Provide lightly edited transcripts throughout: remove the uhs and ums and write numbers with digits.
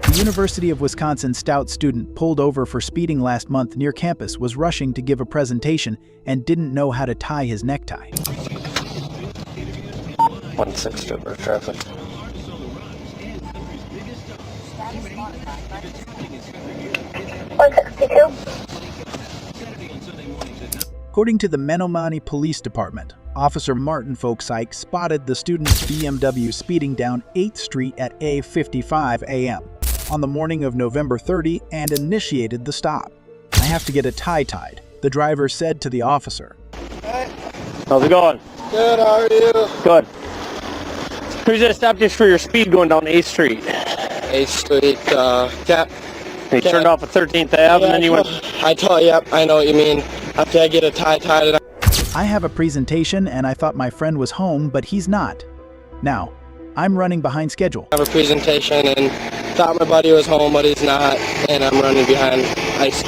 The University of Wisconsin Stout student pulled over for speeding last month near campus was rushing to give a presentation and didn't know how to tie his necktie. 160 over traffic. According to the Menominee Police Department, Officer Martin Folksike spotted the student's BMW speeding down 8th Street at 8:55 a.m. on the morning of November 30 and initiated the stop. "I have to get a tie tied," the driver said to the officer. How's it going? Good, how are you? Good. Who's just stopped just for your speed going down 8th Street? 8th Street, Cap. You turned off at 13th Ave and then you went... Yep, I know what you mean. After I get a tie tied. "I have a presentation and I thought my friend was home, but he's not. Now, I'm running behind schedule." I have a presentation and thought my buddy was home, but he's not, and I'm running behind ice.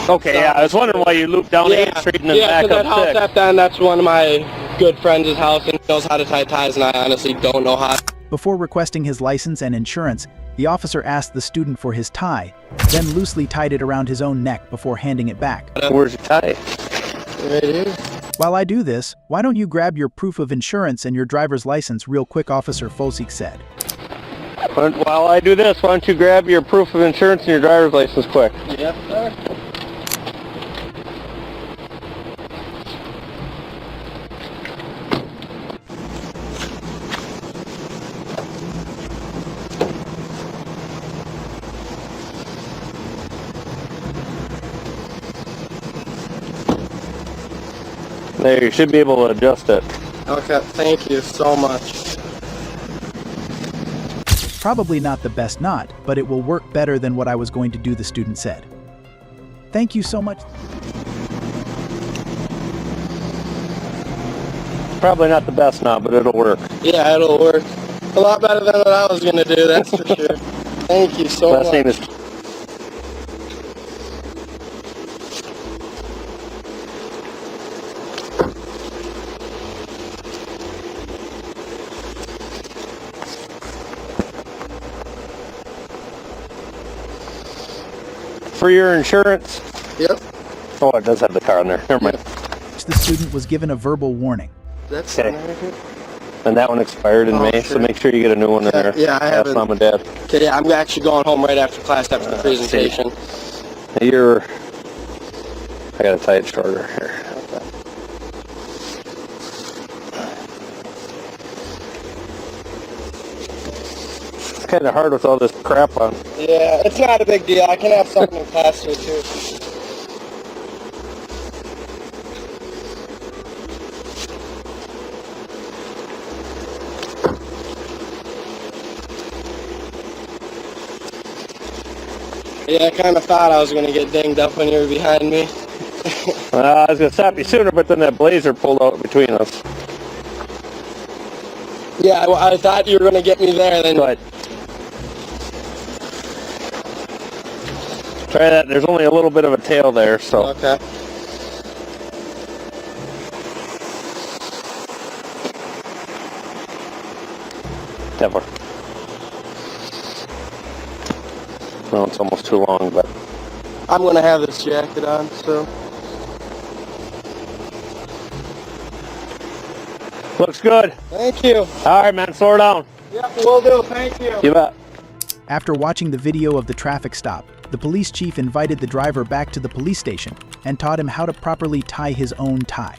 Okay, yeah, I was wondering why you looped down 8th Street and then back that up house 6th. at the end, that's one of my good friends' house, and he knows how to tie ties, and I honestly don't know how. Before requesting his license and insurance, the officer asked the student for his tie, then loosely tied it around his own neck before handing it back. Where's your tie? Right here. "While I do this, why don't you grab your proof of insurance and your driver's license real quick," Officer Folksike said. While I do this, why don't you grab your proof of insurance and your driver's license quick? Yes, sir. There, you should be able to adjust it. Okay, thank you so much. "Probably not the best knot, but it will work better than what I was going to do," the student said. "Thank you so much." Probably not the best knot, but it'll work. Yeah, it'll work. A lot better than what I was going to do, that's for sure. Thank you so Last much. name is... For your insurance? Yep. Oh, it does have the car on there. Never mind. The student was given a verbal warning. That's Okay. And that one expired in May, sure. so make sure you get a new one in there. Yeah, I have Ask it. Mom and Dad. Okay, yeah, I'm actually going home right after class after the presentation. You're... I gotta tie it shorter here. It's kind of hard with all this crap on. Yeah, it's not a big deal. I can have something in class here too. Yeah, I kind of thought I was going to get dinged up when you were behind me. I was gonna stop you sooner, but then that blazer pulled out between us. Yeah, I thought you were going to get me there. Then. But try that. There's only a little bit of a tail there, so. Okay. Never. Well, it's almost too long, but. I'm going to have this jacket on, so. Looks good. Thank you. All right, man, slow her down. Yep, will do. Thank you. You bet. After watching the video of the traffic stop, the police chief invited the driver back to the police station and taught him how to properly tie his own tie.